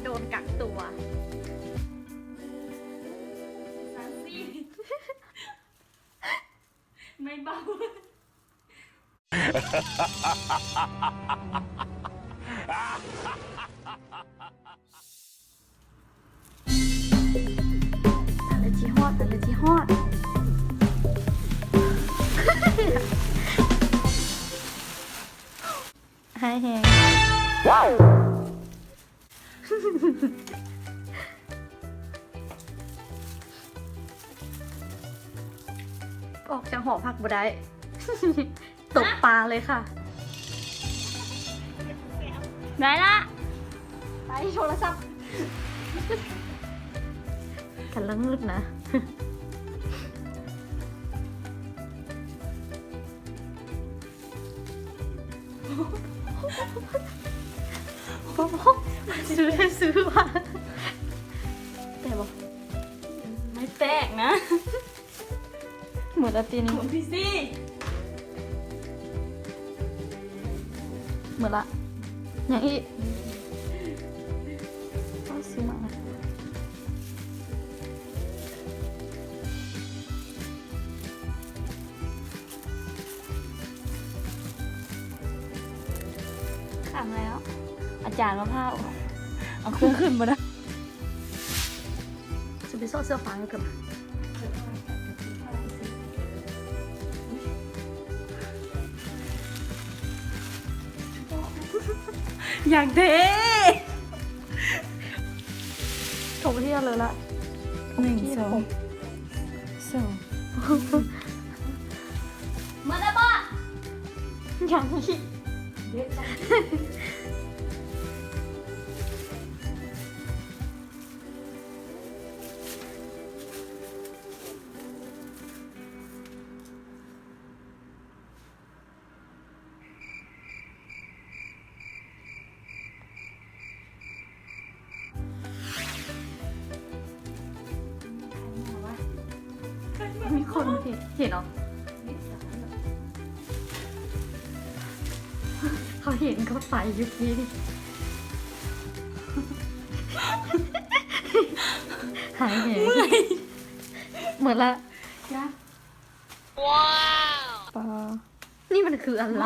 โดนกักตัวไม่เบาแต่ละจีฮอดแต่ละจีฮอดหายแหงว้าวออกจากหอพักบ่ได้ ตกปลาเลยค่ะ ได้ละไปโทรศัพท์กันลังลึกนะ ซื้อมาแต่บอกไม่แตกนะเหมือนอาตีนี้เหมือนพี่ซี่เหมือนละอย่างอีต้องซื้อมาขำแล้วอาจารย์มะพร้าวเอาเครื่องขึ้นมาได้จะไปซ่อนเสื้อฟ้าอยู่กับอย่างเท่โทรไปที่เลยละ1 2 มาแล้วป่ะอย่างนี้เยอะจังมีคนเห็นเหรอเขาเห็นเขาไปอยู่ที่หายเหนื่อยเหมือนละว้าวปลานี่มันคืออะไร